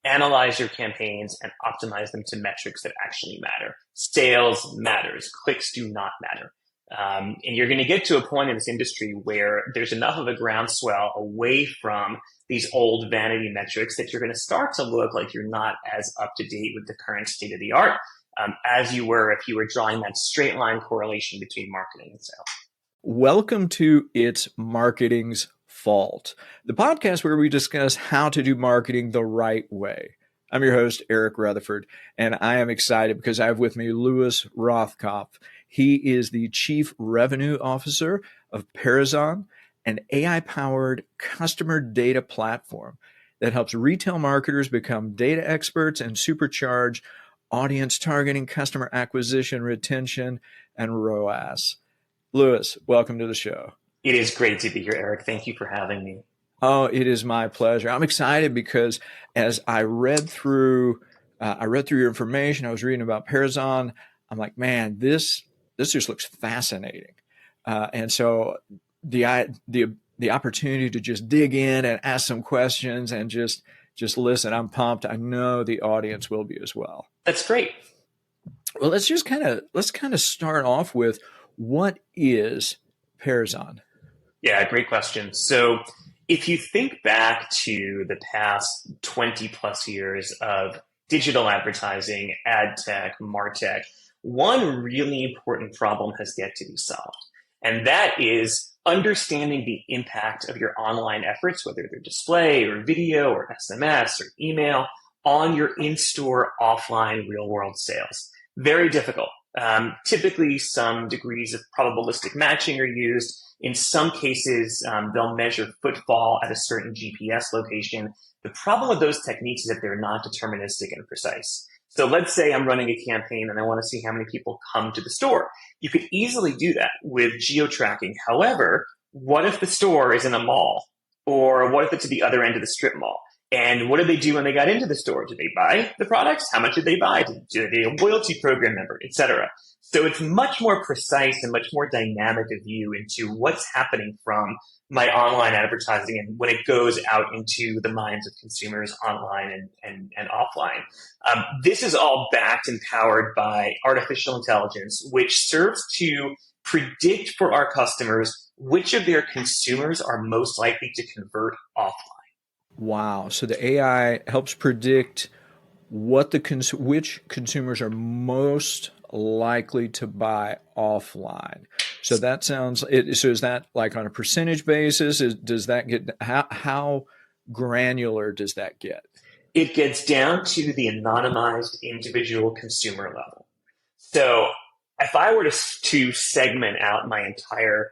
analyze your campaigns and optimize them to metrics that actually matter. Sales matters. Clicks do not matter. And you're going to get to a point in this industry where there's enough of a groundswell away from these old vanity metrics that you're going to start to look like you're not as up to date with the current state of the art as you were if you were drawing that straight line correlation between marketing and sales. Welcome to It's Marketing's Fault, the podcast where we discuss how to do marketing the right way. I'm your host, Eric Rutherford, and I am excited because I have with me Louis Rothkopf. He is the Chief Revenue Officer of Pairzon, an AI-powered customer data platform that helps retail marketers become data experts and supercharge audience targeting, customer acquisition, retention, and ROAS. Louis, welcome to the show. It is great to be here, Eric. Thank you for having me. Oh, it is my pleasure. I'm excited because as I read through your information, I was reading about Pairzon. I'm like, man, this just looks fascinating. And so the opportunity to just dig in and ask some questions and just listen, I'm pumped. I know the audience will be as well. That's great. Well, let's kind of start off with, what is Pairzon? Yeah, great question. So if you think back to the past 20 plus years of digital advertising, ad tech, martech, one really important problem has yet to be solved. And that is understanding the impact of your online efforts, whether they're display or video or SMS or email, on your in-store, offline, real-world sales. Very difficult. Typically, some degrees of probabilistic matching are used. In some cases, they'll measure footfall at a certain GPS location. The problem with those techniques is that they're not deterministic and precise. So let's say I'm running a campaign and I want to see how many people come to the store. You could easily do that with geo-tracking. However, what if the store is in a mall? Or what if it's at the other end of the strip mall? And what did they do when they got into the store? Did they buy the products? How much did they buy? Did they a loyalty program member, et cetera? So it's much more precise and much more dynamic a view into what's happening from my online advertising and when it goes out into the minds of consumers online and offline. This is all backed and powered by artificial intelligence, which serves to predict for our customers which of their consumers are most likely to convert offline. Wow. So the AI helps predict what which consumers are most likely to buy offline. So that sounds, so is that like on a percentage basis? Does that get, how granular does that get? It gets down to the anonymized individual consumer level. So if I were to segment out my entire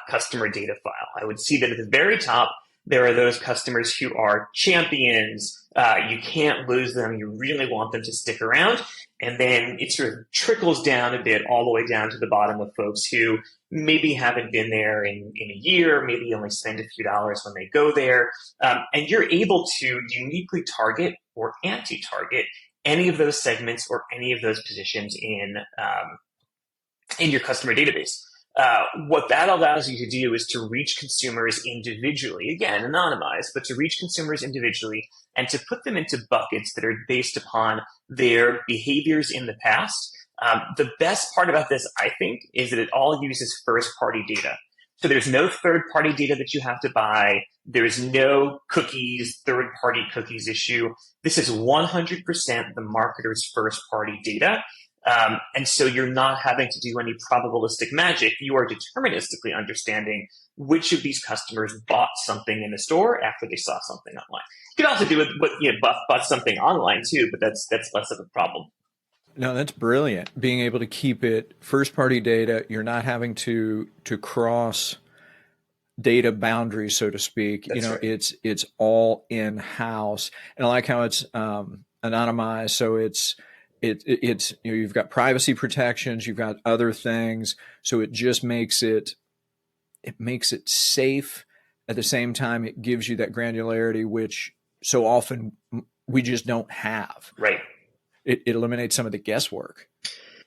customer data file, I would see that at the very top, there are those customers who are champions. You can't lose them. You really want them to stick around. And then it sort of trickles down a bit all the way down to the bottom of folks who maybe haven't been there in a year, maybe only spend a few dollars when they go there. And you're able to uniquely target or anti-target any of those segments or any of those positions in your customer database. What that allows you to do is to reach consumers individually, again, anonymized, but to reach consumers individually and to put them into buckets that are based upon their behaviors in the past. The best part about this, I think, is that it all uses first-party data. So there's no third-party data that you have to buy. There's no cookies, third-party cookies issue. This is 100% the marketer's first-party data. And so you're not having to do any probabilistic magic. You are deterministically understanding which of these customers bought something in the store after they saw something online. You can also do it with bought something online too, but that's less of a problem. No, that's brilliant. Being able to keep it first-party data, you're not having to cross data boundaries, so to speak. That's right. It's all in-house, and I like how it's anonymized. So it's you've got privacy protections, you've got other things, so it just makes it safe. At the same time, it gives you that granularity, which so often we just don't have. Right. It eliminates some of the guesswork.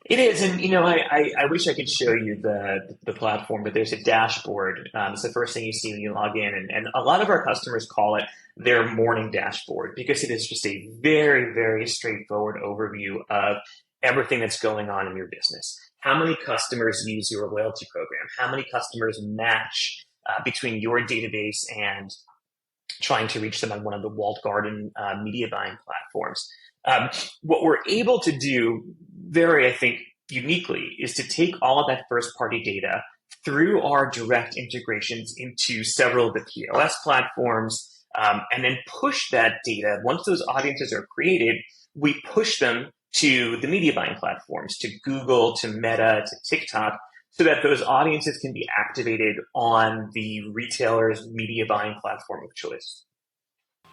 It is, and I wish I could show you the platform, but there's a dashboard. It's the first thing you see when you log in, and a lot of our customers call it their morning dashboard because it is just a very, very straightforward overview of everything that's going on in your business. How many customers use your loyalty program? How many customers match between your database and trying to reach them on one of the walled garden media buying platforms? What we're able to do very, I think, uniquely is to take all of that first party data through our direct integrations into several of the POS platforms, and then push that data. Once those audiences are created, we push them to the media buying platforms, to Google, to Meta, to TikTok, so that those audiences can be activated on the retailer's media buying platform of choice.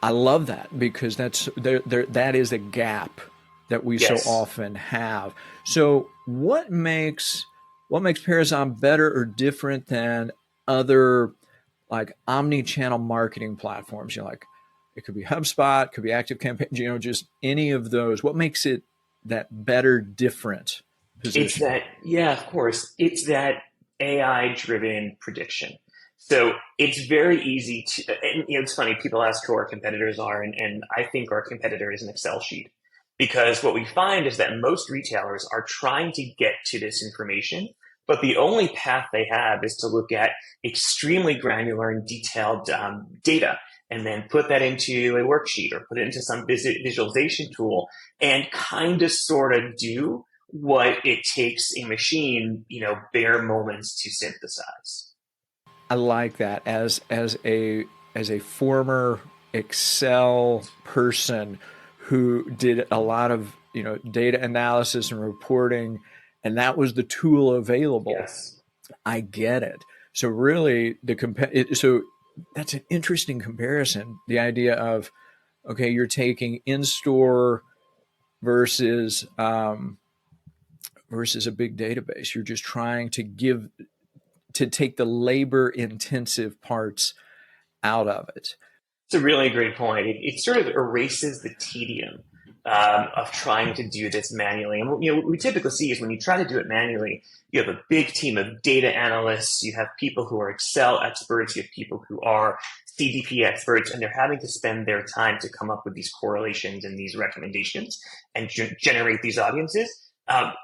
I love that because that is a gap that we so often have. So what makes Pairzon better or different than other like omni-channel marketing platforms? Like it could be HubSpot, could be ActiveCampaign, just any of those. What makes it that better, different position? It's that, yeah, of course. It's that AI-driven prediction. So it's very easy to, and it's funny, people ask who our competitors are, and I think our competitor is an Excel sheet. Because what we find is that most retailers are trying to get to this information, but the only path they have is to look at extremely granular and detailed data and then put that into a worksheet or put it into some visualization tool and kind of sort of do what it takes a machine, bare moments to synthesize. I like that as a former Excel person who did a lot of data analysis and reporting, and that was the tool available. Yes. I get it. So really, so that's an interesting comparison. The idea of, okay, you're taking in-store versus a big database. You're just trying to take the labor-intensive parts out of it. It's a really great point. It sort of erases the tedium of trying to do this manually. And what we typically see is when you try to do it manually, you have a big team of data analysts, you have people who are Excel experts, you have people who are CDP experts, and they're having to spend their time to come up with these correlations and these recommendations and generate these audiences.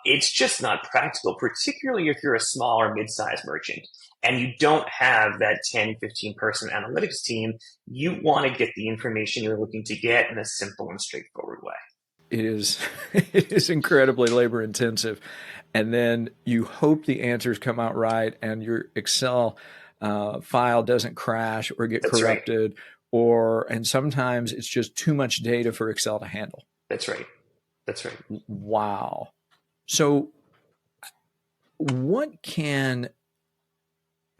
It's just not practical, particularly if you're a small or mid-sized merchant and you don't have that 10, 15 person analytics team. You want to get the information you're looking to get in a simple and straightforward way. It is incredibly labor intensive. And then you hope the answers come out right and your Excel file doesn't crash or get corrupted, right. And sometimes it's just too much data for Excel to handle. That's right. Wow. So what can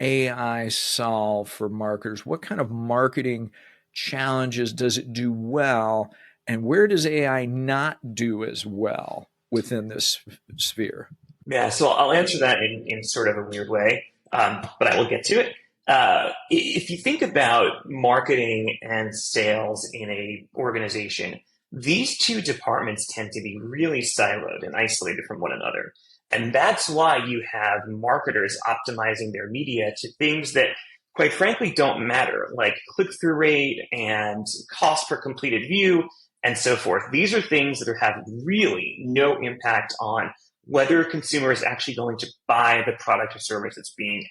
AI solve for marketers? What kind of marketing challenges does it do well? And where does AI not do as well within this sphere? Yeah, so I'll answer that in sort of a weird way, but I will get to it. If you think about marketing and sales in a organization, these two departments tend to be really siloed and isolated from one another. And that's why you have marketers optimizing their media to things that, quite frankly, don't matter, like click-through rate and cost per completed view and so forth. These are things that have really no impact on whether a consumer is actually going to buy the product or service that's being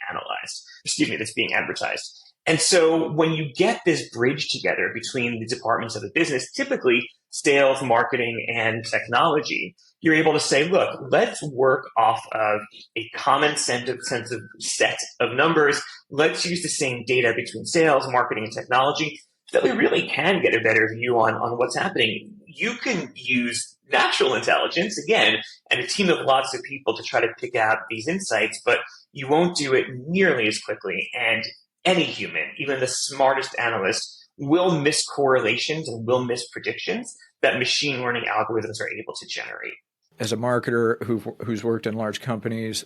that's being advertised. And so when you get this bridge together between the departments of the business, typically sales, marketing, and technology, you're able to say, look, let's work off of a common set of numbers. Let's use the same data between sales, marketing, and technology so that we really can get a better view on what's happening. You can use natural intelligence, again, and a team of lots of people to try to pick out these insights, but you won't do it nearly as quickly. And any human, even the smartest analyst, will miss correlations and will miss predictions that machine learning algorithms are able to generate. As a marketer who's worked in large companies,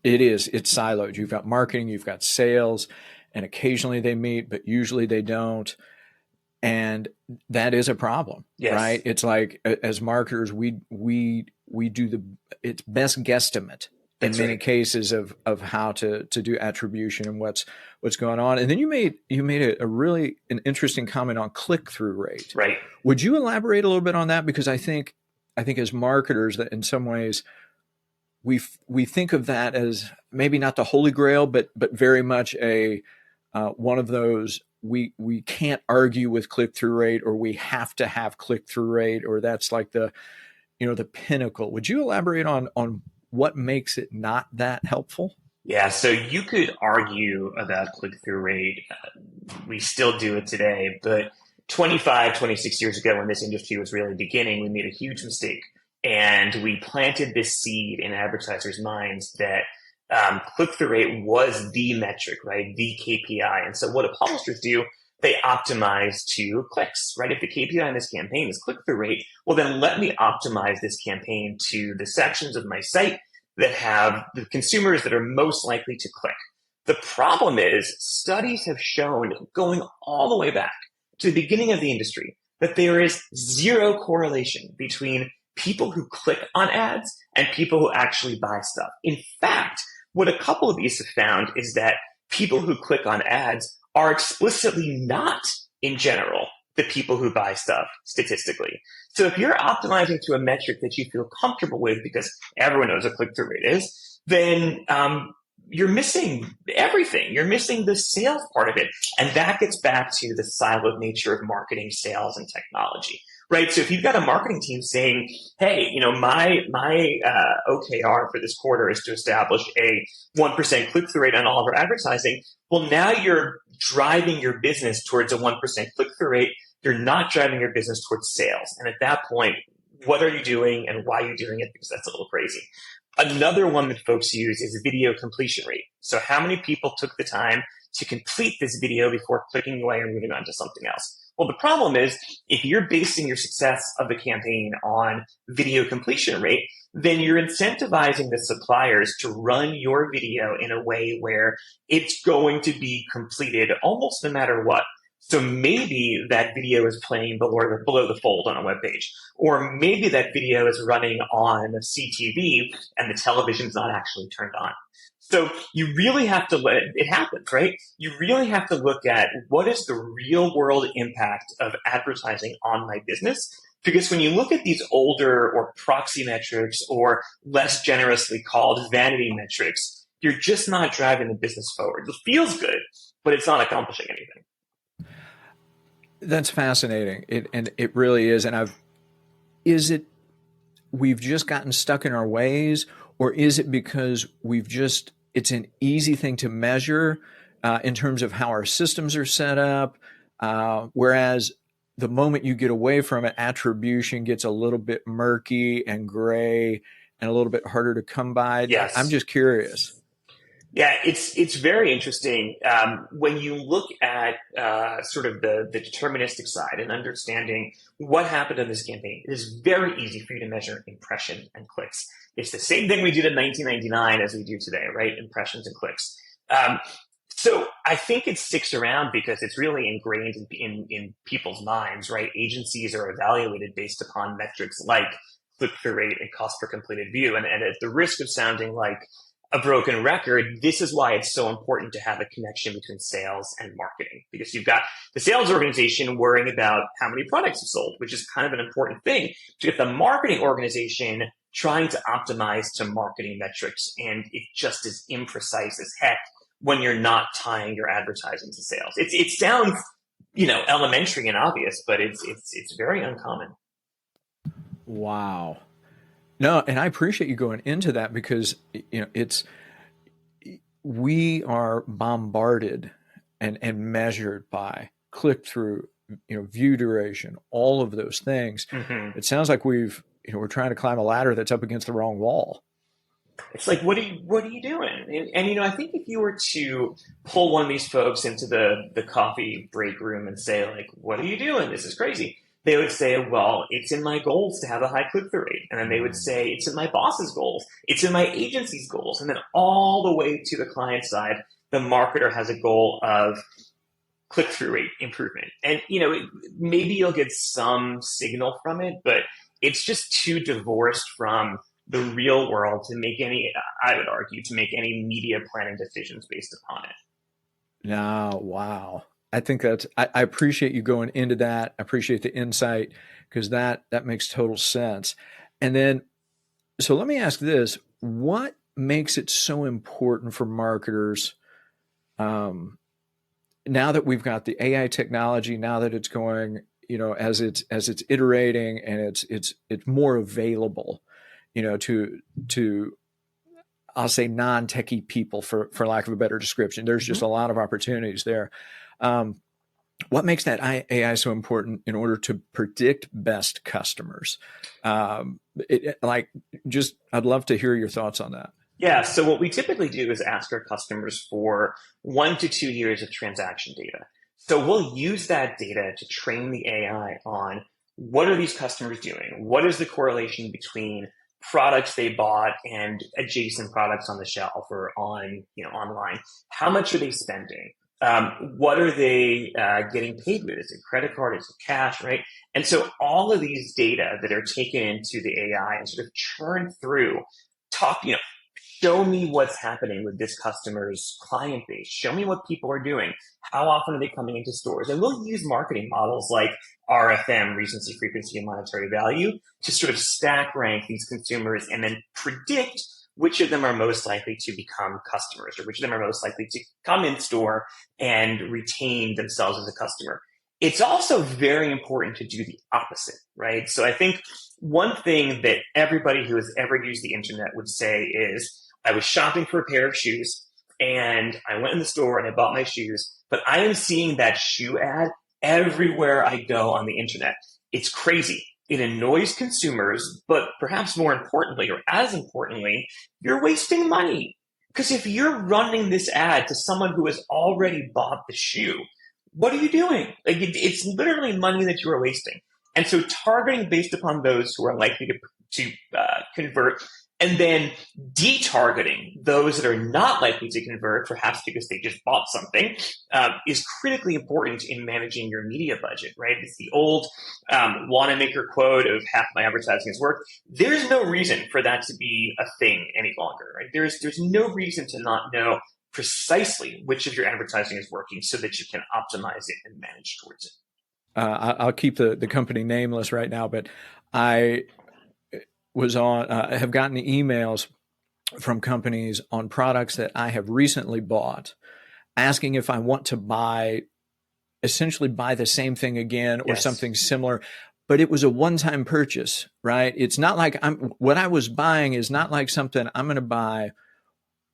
it's siloed. You've got marketing, you've got sales, and occasionally they meet, but usually they don't. And that is a problem, yes. Right? It's like as marketers, we we do it's best guesstimate in That's many right. cases of how to do attribution and what's going on. And then you made a really an interesting comment on click-through rate. Right. Would you elaborate a little bit on that? Because I think as marketers that in some ways we think of that as maybe not the holy grail, but very much a one of those we can't argue with click-through rate, or we have to have click-through rate, or that's like the the pinnacle. Would you elaborate on what makes it not that helpful? Yeah, so you could argue about click-through rate. We still do it today, but 25, 26 years ago when this industry was really beginning, we made a huge mistake. And we planted this seed in advertisers' minds that click-through rate was the metric, right? The KPI. And so what do publishers do? They optimize to clicks, right? If the KPI in this campaign is click-through rate, well, then let me optimize this campaign to the sections of my site that have the consumers that are most likely to click. The problem is studies have shown, going all the way back to the beginning of the industry, that there is zero correlation between people who click on ads and people who actually buy stuff. In fact, what a couple of these have found is that people who click on ads are explicitly not, in general, the people who buy stuff statistically. So if you're optimizing to a metric that you feel comfortable with, because everyone knows what click-through rate is, then you're missing everything. You're missing the sales part of it. And that gets back to the siloed nature of marketing, sales, and technology, right? So if you've got a marketing team saying, hey, my OKR for this quarter is to establish a 1% click-through rate on all of our advertising, well, now you're driving your business towards a 1% click-through rate. You're not driving your business towards sales. And at that point, what are you doing and why are you doing it? Because that's a little crazy. Another one that folks use is video completion rate. So how many people took the time to complete this video before clicking away or moving on to something else? Well, the problem is if you're basing your success of the campaign on video completion rate, then you're incentivizing the suppliers to run your video in a way where it's going to be completed almost no matter what. So maybe that video is playing below the fold on a web page, or maybe that video is running on CTV and the television's not actually turned on. So you really have to let it happen, right? You really have to look at what is the real world impact of advertising on my business. Because when you look at these older or proxy metrics or less generously called vanity metrics, you're just not driving the business forward. It feels good, but it's not accomplishing anything. That's fascinating. It really is. And we've just gotten stuck in our ways, or is it because it's an easy thing to measure in terms of how our systems are set up, whereas the moment you get away from it, attribution gets a little bit murky and gray and a little bit harder to come by? Yes. I'm just curious. Yeah, it's very interesting when you look at sort of the deterministic side and understanding what happened in this campaign. It is very easy for you to measure impression and clicks. It's the same thing we did in 1999 as we do today, right? Impressions and clicks. So I think it sticks around because it's really ingrained in people's minds, right? Agencies are evaluated based upon metrics like click-through rate and cost per completed view. And at the risk of sounding like a broken record, this is why it's so important to have a connection between sales and marketing, because you've got the sales organization worrying about how many products you sold, which is kind of an important thing. To get the marketing organization trying to optimize to marketing metrics, and it just is imprecise as heck when you're not tying your advertising to sales. It sounds, elementary and obvious, but it's very uncommon. Wow. No, and I appreciate you going into that because we are bombarded and measured by click through, view duration, all of those things. Mm-hmm. It sounds like we're trying to climb a ladder that's up against the wrong wall. It's like, what are you doing? And I think if you were to pull one of these folks into the coffee break room and say, like, what are you doing? This is crazy. They would say, well, it's in my goals to have a high click-through rate. And then they would say, it's in my boss's goals. It's in my agency's goals. And then all the way to the client side, the marketer has a goal of click-through rate improvement. And, maybe you'll get some signal from it, but it's just too divorced from the real world to make any, I would argue, to make any media planning decisions based upon it. No, wow. I think I appreciate you going into that. I appreciate the insight because that makes total sense. And then, so let me ask this: what makes it so important for marketers, um, now that we've got the AI technology, now that it's going, as it's iterating and it's more available, to I'll say non-techie people, for lack of a better description. There's just a lot of opportunities there. Um, what makes that AI so important in order to predict best customers? I'd love to hear your thoughts on that. Yeah, so what we typically do is ask our customers for 1 to 2 years of transaction data. So we'll use that data to train the AI on what are these customers doing? What is the correlation between products they bought and adjacent products on the shelf or online? How much are they spending? What are they getting paid with? Is it credit card? Is it cash? Right? And so all of these data that are taken into the AI and sort of churned through, talk, show me what's happening with this customer's client base. Show me what people are doing. How often are they coming into stores? And we'll use marketing models like RFM, recency, frequency, and monetary value, to sort of stack rank these consumers and then predict which of them are most likely to become customers, or which of them are most likely to come in store and retain themselves as a customer. It's also very important to do the opposite, right? So I think one thing that everybody who has ever used the internet would say is, I was shopping for a pair of shoes and I went in the store and I bought my shoes, but I am seeing that shoe ad everywhere I go on the internet. It's crazy. It annoys consumers, but perhaps more importantly, or as importantly, you're wasting money. Because if you're running this ad to someone who has already bought the shoe, what are you doing? Like it's literally money that you are wasting. And so targeting based upon those who are likely to convert, and then detargeting those that are not likely to convert, perhaps because they just bought something, is critically important in managing your media budget, right? It's the old Wanamaker quote of half my advertising is work. There's no reason for that to be a thing any longer, right? There's no reason to not know precisely which of your advertising is working so that you can optimize it and manage towards it. I'll keep the company nameless right now, but I have gotten emails from companies on products that I have recently bought, asking if I want to essentially buy the same thing again or something similar. But it was a one-time purchase, right? It's not like what I was buying is not like something I'm going to buy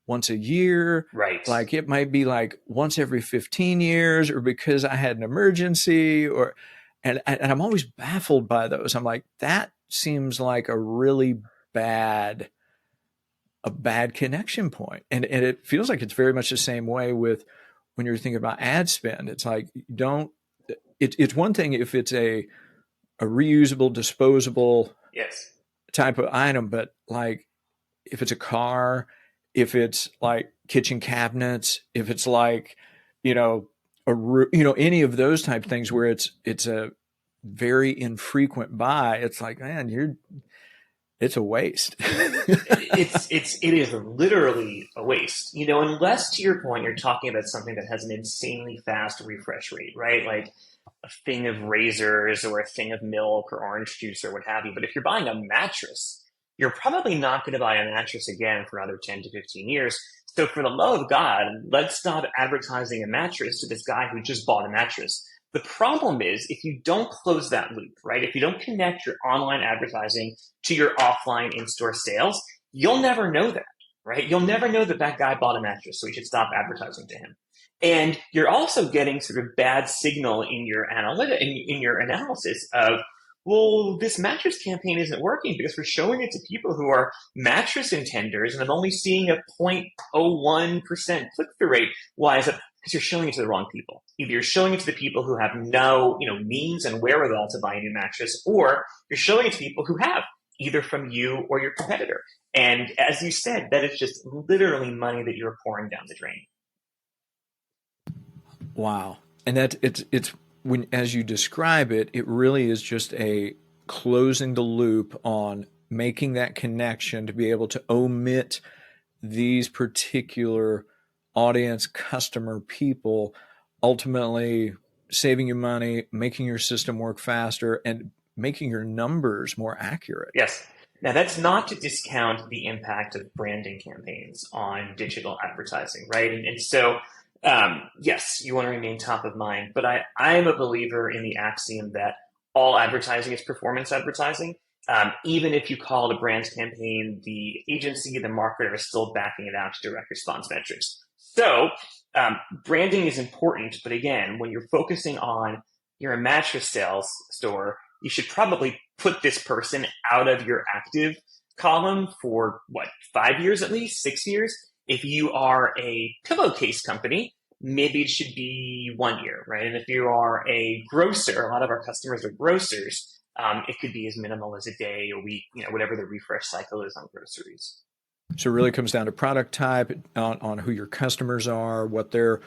once a year. Right. Like it might be like once every 15 years or because I had an emergency and I'm always baffled by those. I'm like, that seems like a really bad connection point. And it feels like it's very much the same way with when you're thinking about ad spend. It's like, it's one thing if it's a reusable, disposable type of item, but like if it's a car, if it's like kitchen cabinets, if it's like, any of those type of things where it's a very infrequent buy, it's like, man, it's a waste. it is literally a waste, unless to your point, you're talking about something that has an insanely fast refresh rate, right? Like a thing of razors or a thing of milk or orange juice or what have you. But if you're buying a mattress, you're probably not going to buy a mattress again for another 10 to 15 years. So for the love of God, let's stop advertising a mattress to this guy who just bought a mattress. The problem is if you don't close that loop, right? If you don't connect your online advertising to your offline in-store sales, you'll never know that, right? You'll never know that guy bought a mattress, so we should stop advertising to him. And you're also getting sort of bad signal in your in your analysis of, well, this mattress campaign isn't working because we're showing it to people who are mattress intenders, and I'm only seeing a 0.01% click-through rate. Why is it? Because you're showing it to the wrong people. Either you're showing it to the people who have no, means and wherewithal to buy a new mattress, or you're showing it to people who have, either from you or your competitor. And as you said, that is just literally money that you're pouring down the drain. Wow. And that it's when, as you describe it, it really is just a closing the loop on making that connection to be able to omit these particular audience, customer, people, ultimately saving you money, making your system work faster, and making your numbers more accurate. Yes. Now, that's not to discount the impact of branding campaigns on digital advertising, right? And so, yes, you want to remain top of mind, but I am a believer in the axiom that all advertising is performance advertising. Even if you call it a brand campaign, the agency, the marketer is still backing it out to direct response metrics. So, branding is important, but again, when you're focusing on you're a mattress sales store, you should probably put this person out of your active column for 5 years at least, 6 years. If you are a pillowcase company, maybe it should be 1 year, right? And if you are a grocer, a lot of our customers are grocers. It could be as minimal as a day, a week, whatever the refresh cycle is on groceries. So it really comes down to product type, on who your customers are, what their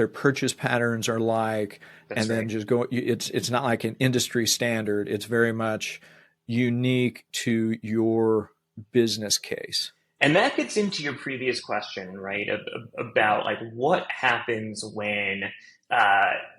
purchase patterns are like, That's and then right. just go. It's not like an industry standard. It's very much unique to your business case. And that gets into your previous question, right? About like what happens when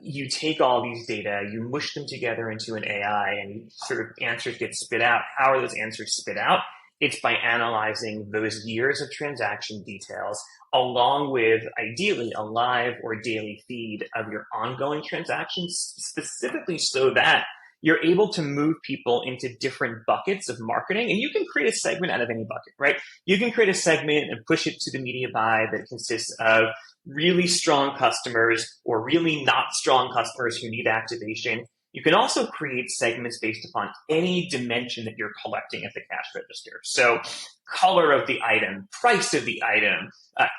you take all these data, you mush them together into an AI, and sort of answers get spit out. How are those answers spit out? It's by analyzing those years of transaction details along with ideally a live or daily feed of your ongoing transactions, specifically so that you're able to move people into different buckets of marketing. And you can create a segment out of any bucket, right? You can create a segment and push it to the media buy that consists of really strong customers or really not strong customers who need activation. You can also create segments based upon any dimension that you're collecting at the cash register. So color of the item, price of the item,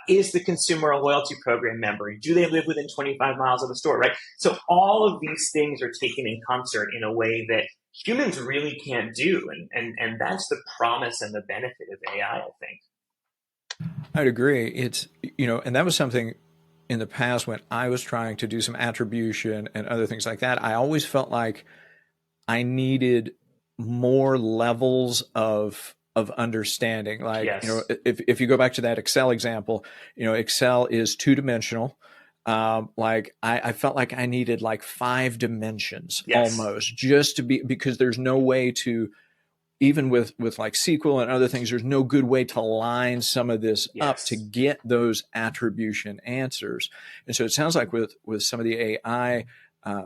is the consumer a loyalty program member? Do they live within 25 miles of the store, right? So all of these things are taken in concert in a way that humans really can't do. And that's the promise and the benefit of AI, I think. I'd agree. It's, and that was something in the past when I was trying to do some attribution and other things like that. I always felt like I needed more levels of understanding. Like, Yes. If you go back to that Excel example, Excel is two-dimensional. Like I felt like I needed like 5 dimensions Yes. almost just to be, because there's no way to, even with like SQL and other things, there's no good way to line some of this up Yes. to get those attribution answers. And so it sounds like with some of the AI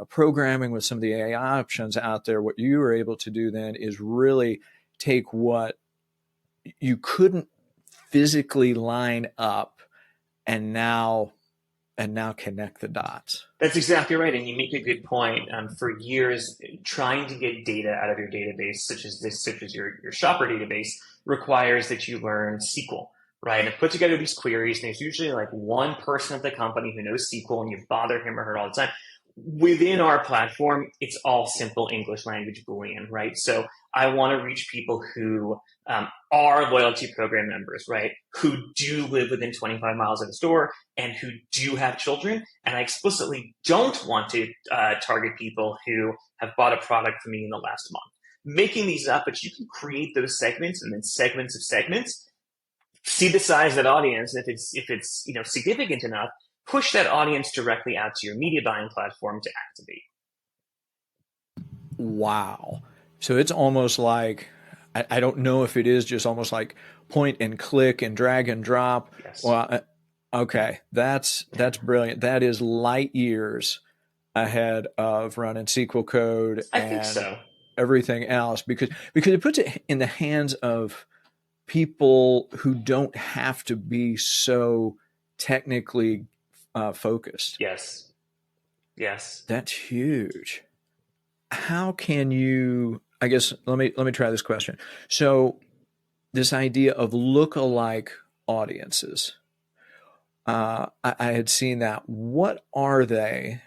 programming, with some of the AI options out there, what you were able to do then is really take what you couldn't physically line up and now connect the dots. That's exactly right. And you make a good point. For years, trying to get data out of your database, such as your shopper database, requires that you learn SQL, right? And put together these queries. And there's usually like one person at the company who knows SQL, and you bother him or her all the time. Within our platform, it's all simple English language Boolean, right? So I want to reach people who are loyalty program members, right? Who do live within 25 miles of the store and who do have children. And I explicitly don't want to target people who have bought a product from me in the last month. Making these up, but you can create those segments and then segments of segments. See the size of that audience, and if it's significant enough, push that audience directly out to your media buying platform to activate. Wow. So it's almost like, I don't know if it is just almost like point and click and drag and drop. Yes. Well, okay, that's brilliant. That is light years ahead of running SQL code I think so. Everything else, because it puts it in the hands of people who don't have to be so technically focused. Yes. Yes. That's huge. How can you, I guess, let me try this question. So this idea of lookalike audiences, I had seen that. What are they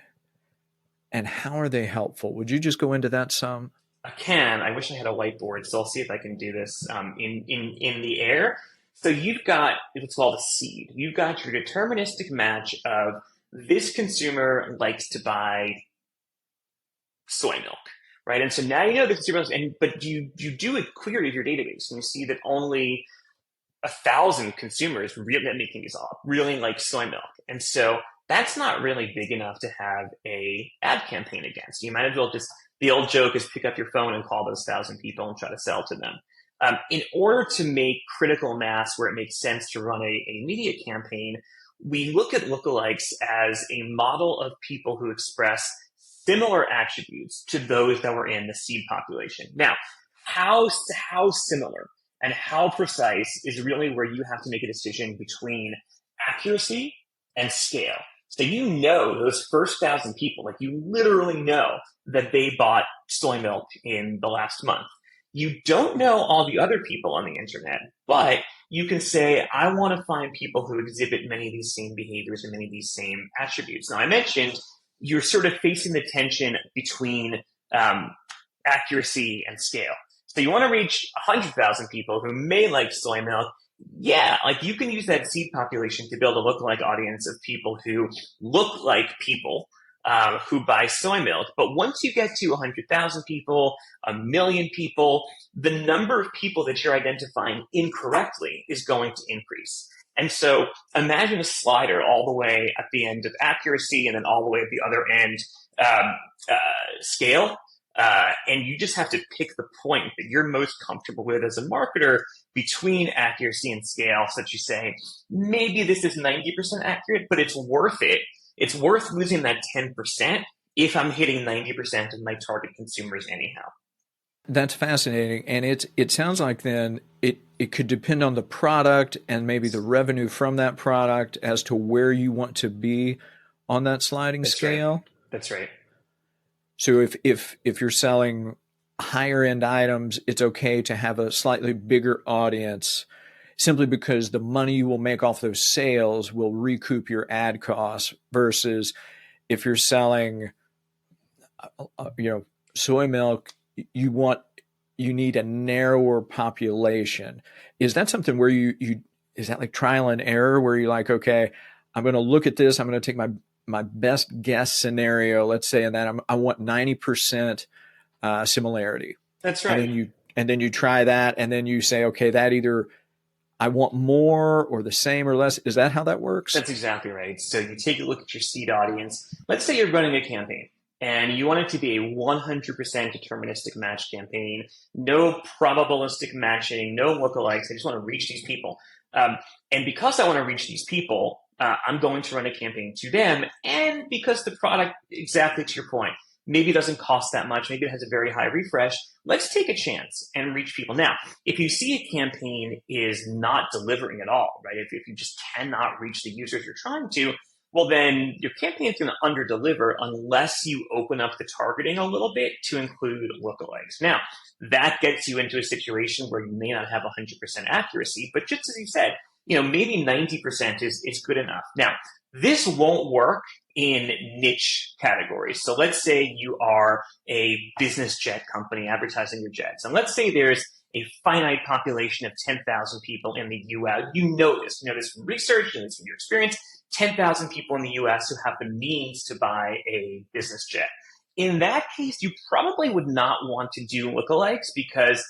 and how are they helpful? Would you just go into that some? I can. I wish I had a whiteboard, so I'll see if I can do this in the air. So you've got what's called a seed. You've got your deterministic match of this consumer likes to buy soy milk, right? And so now you know the consumer, but you do a query of your database and you see that only 1,000 consumers really making these up, really like soy milk. And so that's not really big enough to have a ad campaign against. You might as well just, the old joke is pick up your phone and call those 1,000 people and try to sell to them. In order to make critical mass where it makes sense to run a media campaign, we look at lookalikes as a model of people who express similar attributes to those that were in the seed population. Now, how similar and how precise is really where you have to make a decision between accuracy and scale. So you know those first 1,000 people, like you literally know that they bought soy milk in the last month. You don't know all the other people on the internet, but you can say, I want to find people who exhibit many of these same behaviors and many of these same attributes. Now, I mentioned you're sort of facing the tension between accuracy and scale. So you want to reach 100,000 people who may like soy milk. Yeah, like you can use that seed population to build a lookalike audience of people who look like people who buy soy milk. But once you get to 100,000 people, 1,000,000 people, the number of people that you're identifying incorrectly is going to increase. And so imagine a slider all the way at the end of accuracy and then all the way at the other end scale. And you just have to pick the point that you're most comfortable with as a marketer between accuracy and scale, such you say, maybe this is 90% accurate, but it's worth it. It's worth losing that 10% if I'm hitting 90% of my target consumers anyhow. That's fascinating. And it sounds like then it could depend on the product and maybe the revenue from that product as to where you want to be on that sliding scale. Right. That's right. So if you're selling higher end items, it's okay to have a slightly bigger audience simply because the money you will make off those sales will recoup your ad costs versus if you're selling, soy milk, you need a narrower population. Is that something where is that like trial and error where you're like, okay, I'm going to look at this, I'm going to take my best guess scenario, let's say, and that I want 90% similarity. That's right. And then you try that, and then you say, okay, that either I want more or the same or less. Is that how that works? That's exactly right. So you take a look at your seed audience. Let's say you're running a campaign and you want it to be a 100% deterministic match campaign, no probabilistic matching, no lookalikes. I just want to reach these people. And because I want to reach these people, I'm going to run a campaign to them. And because the product, exactly to your point, maybe it doesn't cost that much, maybe it has a very high refresh, let's take a chance and reach people. Now, if you see a campaign is not delivering at all, right? If you just cannot reach the users you're trying to, well, then your campaign is going to underdeliver unless you open up the targeting a little bit to include lookalikes. Now, that gets you into a situation where you may not have 100% accuracy, but just as you said, maybe 90% is good enough. Now, this won't work in niche categories. So let's say you are a business jet company advertising your jets. And let's say there's a finite population of 10,000 people in the US. You know this from research and from your experience, 10,000 people in the US who have the means to buy a business jet. In that case, you probably would not want to do lookalikes because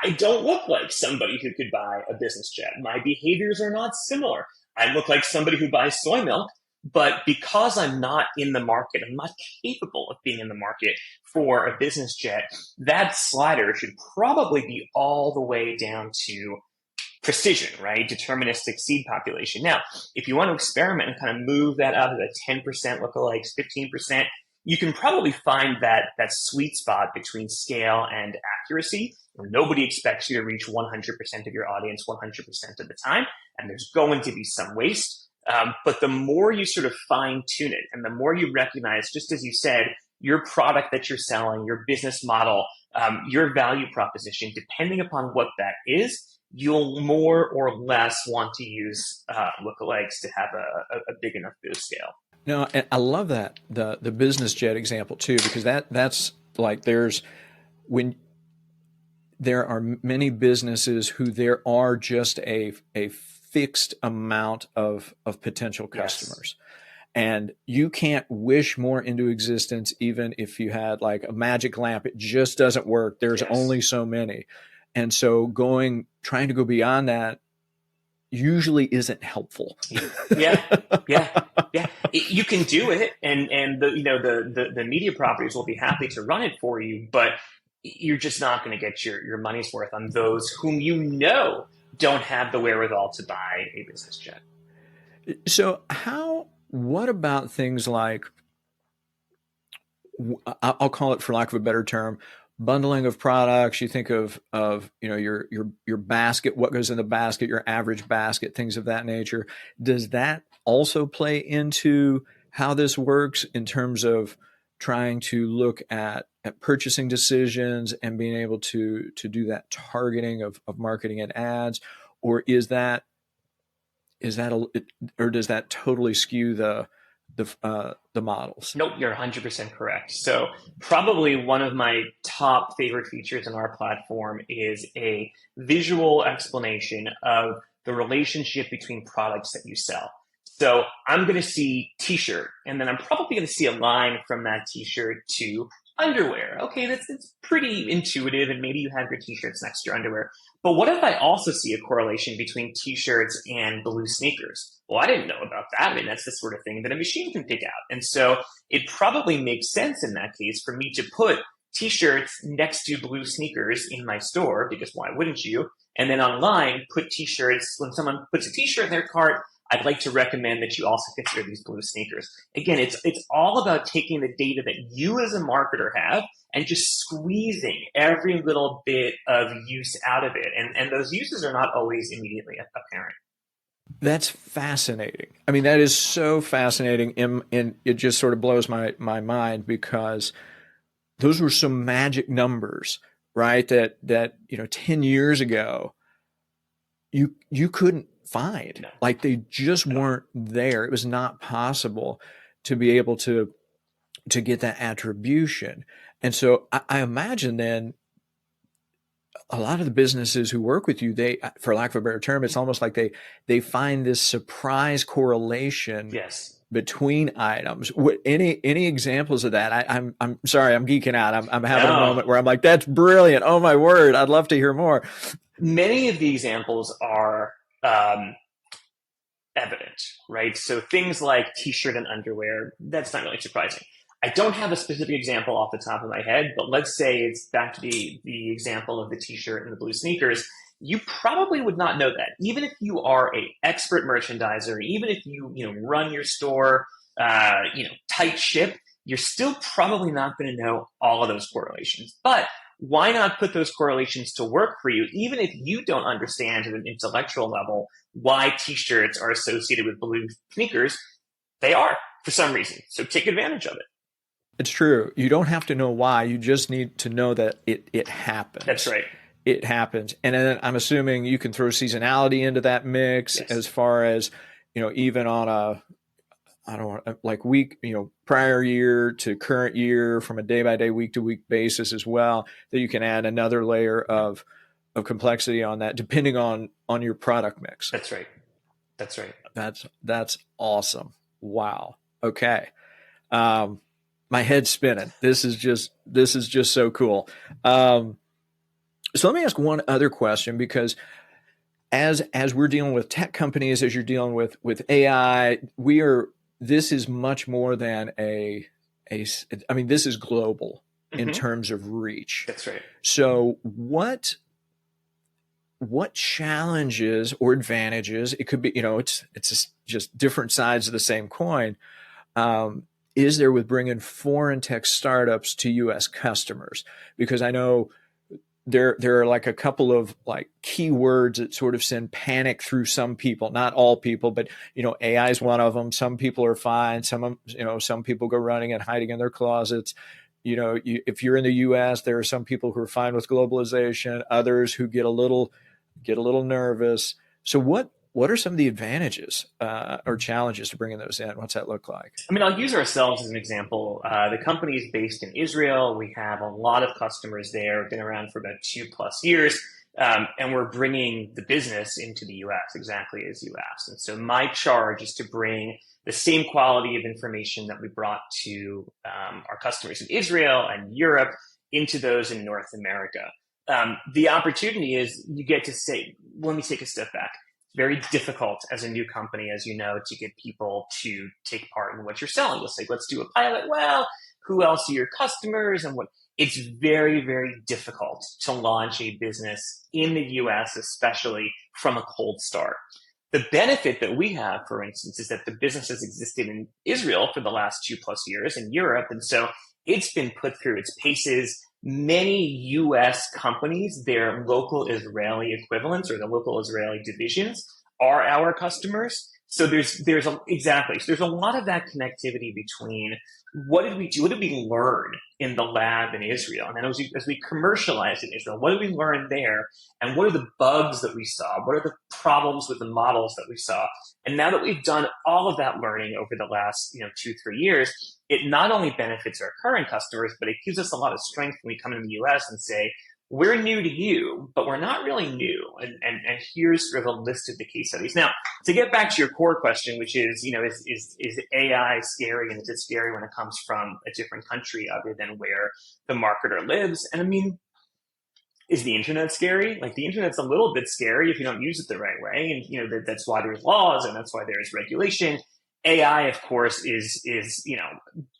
I don't look like somebody who could buy a business jet. My behaviors are not similar. I look like somebody who buys soy milk, but because I'm not in the market, I'm not capable of being in the market for a business jet, that slider should probably be all the way down to precision, right? Deterministic seed population. Now, if you want to experiment and kind of move that up to the 10% lookalikes, 15%, you can probably find that sweet spot between scale and accuracy. Nobody expects you to reach 100% of your audience 100% of the time, and there's going to be some waste. But the more you sort of fine tune it and the more you recognize, just as you said, your product that you're selling, your business model, your value proposition, depending upon what that is, you'll more or less want to use lookalikes to have a big enough boost scale. No, and I love that, the business jet example too, because that's like there are many businesses who there are just a fixed amount of potential customers. Yes. And you can't wish more into existence, even if you had like a magic lamp. It just doesn't work. There's only so many. And so trying to go beyond that usually isn't helpful. Yeah. You can do it, and the media properties will be happy to run it for you, but you're just not going to get your money's worth on those whom don't have the wherewithal to buy a business jet. So what about things like, I'll call it, for lack of a better term, bundling of products? You think of your basket, what goes in the basket, your average basket, things of that nature. Does that also play into how this works in terms of trying to look at purchasing decisions and being able to do that targeting of marketing and ads? Or or does that totally skew the models? Nope, you're 100% correct. So probably one of my top favorite features in our platform is a visual explanation of the relationship between products that you sell. So I'm going to see t-shirt, and then I'm probably going to see a line from that t-shirt to underwear. Okay, that's pretty intuitive, and maybe you have your t-shirts next to your underwear. But what if I also see a correlation between t-shirts and blue sneakers? Well, I didn't know about that. I mean, that's the sort of thing that a machine can pick out. And so it probably makes sense in that case for me to put t-shirts next to blue sneakers in my store, because why wouldn't you? And then online, put t-shirts, when someone puts a t-shirt in their cart, I'd like to recommend that you also consider these blue sneakers. Again, it's all about taking the data that you as a marketer have and just squeezing every little bit of use out of it. And those uses are not always immediately apparent. That's fascinating. I mean, that is so fascinating. And it just sort of blows my mind, because those were some magic numbers, right? That 10 years ago, you couldn't find. No. Like, they just weren't there. It was not possible to be able to get that attribution. And so I imagine then a lot of the businesses who work with you, they, for lack of a better term, it's almost like they find this surprise correlation between items. Any examples of that? I'm sorry, I'm geeking out. I'm having a moment where I'm like, that's brilliant. Oh my word, I'd love to hear more. Many of the examples are evident, right? So things like t-shirt and underwear, that's not really surprising. I don't have a specific example off the top of my head, but let's say it's back to the example of the t-shirt and the blue sneakers. You probably would not know that. Even if you are an expert merchandiser, even if you run your store tight ship, you're still probably not going to know all of those correlations. But why not put those correlations to work for you, even if you don't understand at an intellectual level why t-shirts are associated with blue sneakers? They are, for some reason. So take advantage of it. It's true. You don't have to know why. You just need to know that it happens. That's right. It happens. And then I'm assuming you can throw seasonality into that mix, as far as, even on week, prior year to current year, from a day by day, week to week basis as well, that you can add another layer of complexity on that, depending on your product mix. That's right. That's awesome. Wow. Okay. My head's spinning. This is just so cool. So let me ask one other question, because as we're dealing with tech companies, as you're dealing with AI, this is much more than I mean, this is global in terms of reach. That's right. So what challenges or advantages, it could be, it's just different sides of the same coin, is there with bringing foreign tech startups to U.S. customers? Because I know there are like a couple of like keywords that sort of send panic through some people, not all people, but AI is one of them. Some people are fine. Some people go running and hiding in their closets. If you're in the U.S., there are some people who are fine with globalization, others who get a little nervous. So what are some of the advantages or challenges to bringing those in? What's that look like? I mean, I'll use ourselves as an example. The company is based in Israel. We have a lot of customers there. We've been around for about 2+ years. And we're bringing the business into the U.S., exactly as you asked. And so my charge is to bring the same quality of information that we brought to our customers in Israel and Europe into those in North America. The opportunity is you get to say, let me take a step back. It's very difficult as a new company, as you know, to get people to take part in what you're selling. You'll say, let's do a pilot. Well, who else are your customers and what? It's very, very difficult to launch a business in the US, especially from a cold start. The benefit that we have, for instance, is that the business has existed in Israel for the last 2+ years, in Europe. And so it's been put through its paces. Many US companies, their local Israeli equivalents or the local Israeli divisions are our customers. So there's a lot of that connectivity between what did we do, what did we learn in the lab in Israel, and then as we commercialized in Israel, what did we learn there, and what are the bugs that we saw, what are the problems with the models that we saw, and now that we've done all of that learning over the last 2-3 years, it not only benefits our current customers, but it gives us a lot of strength when we come into the US and say, we're new to you, but we're not really new. And here's sort of a list of the case studies. Now, to get back to your core question, which is, is AI scary, and is it scary when it comes from a different country other than where the marketer lives? And I mean, is the internet scary? Like, the internet's a little bit scary if you don't use it the right way. And, that's why there's laws and that's why there's regulation. AI, of course, is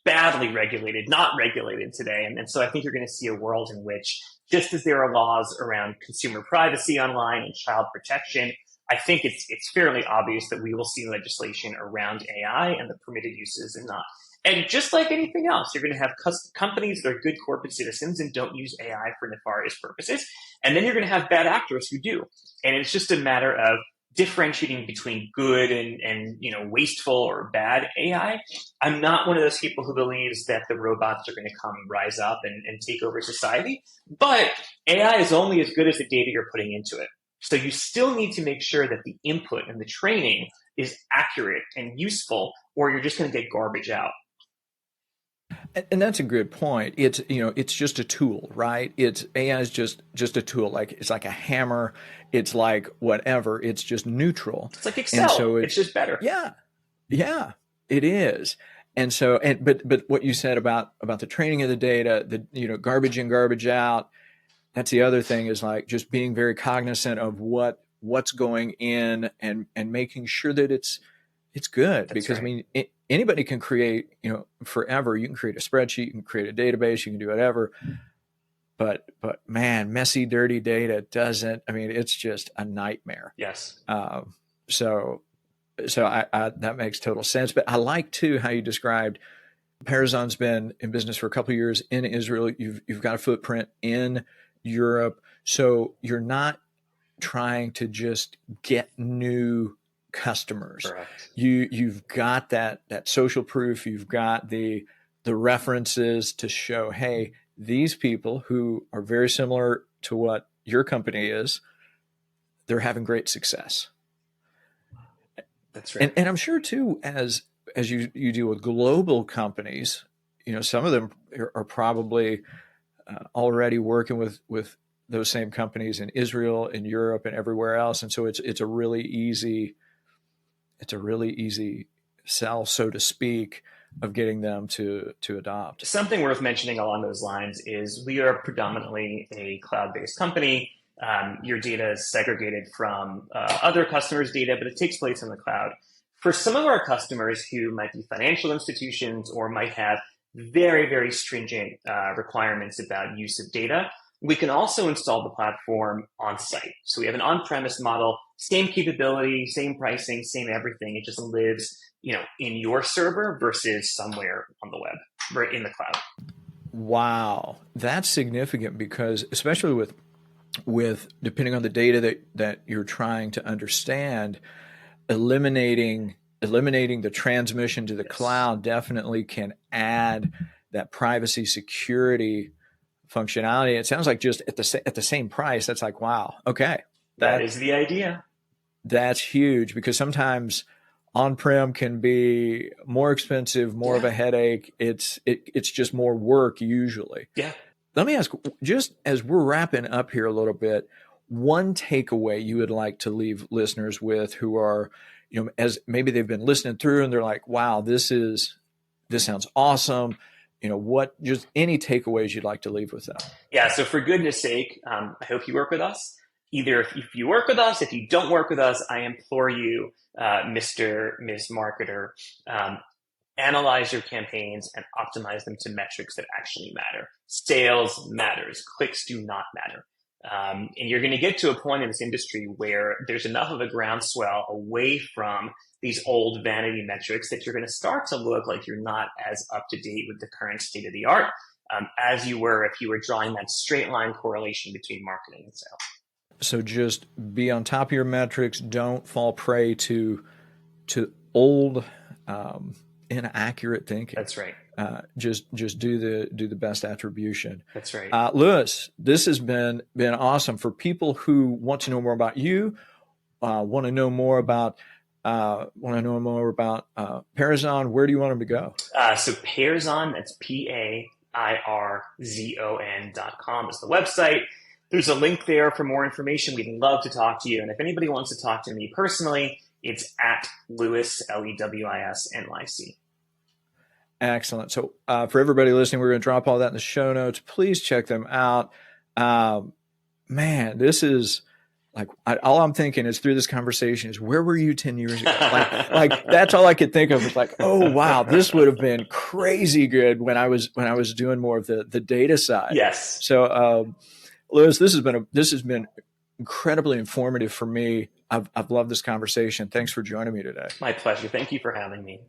badly regulated, not regulated today. And so I think you're going to see a world in which, just as there are laws around consumer privacy online and child protection, I think it's fairly obvious that we will see legislation around AI and the permitted uses and not. And just like anything else, you're going to have companies that are good corporate citizens and don't use AI for nefarious purposes. And then you're going to have bad actors who do. And it's just a matter of differentiating between good and wasteful or bad AI. I'm not one of those people who believes that the robots are going to come rise up and take over society, but AI is only as good as the data you're putting into it. So you still need to make sure that the input and the training is accurate and useful, or you're just going to get garbage out. And that's a good point. It's just a tool, right? AI is just a tool. Like, it's like a hammer. It's like whatever. It's just neutral. It's like Excel. And so it's just better. Yeah, it is. And so, but what you said about the training of the data, garbage in, garbage out. That's the other thing, is like just being very cognizant of what's going in and making sure that it's good. That's because right. I mean, anybody can create, forever. You can create a spreadsheet, you can create a database, you can do whatever. But man, messy, dirty data it's just a nightmare. Yes. So I that makes total sense. But I like too how you described Pairzon's been in business for a couple of years in Israel. You've got a footprint in Europe. So you're not trying to just get new customers. Correct. You've got that social proof. You've got the references to show, hey, these people who are very similar to what your company is, they're having great success. That's right. And I'm sure too, as you deal with global companies, some of them are probably already working with those same companies in Israel, in Europe, and everywhere else. And so it's a really easy sell, so to speak, of getting them to adopt. Something worth mentioning along those lines is we are predominantly a cloud-based company. Your data is segregated from other customers' data, but it takes place in the cloud. For some of our customers who might be financial institutions or might have very, very stringent requirements about use of data, we can also install the platform on site. So we have an on-premise model, same capability, same pricing, same everything. It just lives, in your server versus somewhere on the web or in the cloud. Wow, that's significant, because especially with depending on the data that you're trying to understand, eliminating the transmission to the cloud definitely can add that privacy security functionality. It sounds like just at the same price, that's like, wow, okay. That is the idea. That's huge, because sometimes on-prem can be more expensive, more of a headache. It's just more work usually. Yeah. Let me ask, just as we're wrapping up here a little bit, one takeaway you would like to leave listeners with who are, as maybe they've been listening through and they're like, wow, this sounds awesome. Just any takeaways you'd like to leave with them? Yeah. So for goodness sake, I hope you work with us. Either if you work with us, if you don't work with us, I implore you, Mr. Ms. Marketer, analyze your campaigns and optimize them to metrics that actually matter. Sales matters. Clicks do not matter. And you're going to get to a point in this industry where there's enough of a groundswell away from these old vanity metrics that you're going to start to look like you're not as up to date with the current state of the art as you were if you were drawing that straight line correlation between marketing and sales. So just be on top of your metrics. Don't fall prey to old, inaccurate thinking. That's right. Just do the best attribution. That's right. Louis, this has been awesome. For people who want to know more about you, want to know more about Pairzon, where do you want them to go? So Pairzon, that's Pairzon.com is the website. There's a link there for more information. We'd love to talk to you. And if anybody wants to talk to me personally, it's at Lewis, LEWISNYC. Excellent. So for everybody listening, we're going to drop all that in the show notes. Please check them out. Man, this is like, all I'm thinking is through this conversation is, where were you 10 years ago? Like that's all I could think of. It's like, oh wow, this would have been crazy good when I was doing more of the data side. Yes. So Louis, this has been incredibly informative for me. I've loved this conversation. Thanks for joining me today. My pleasure. Thank you for having me.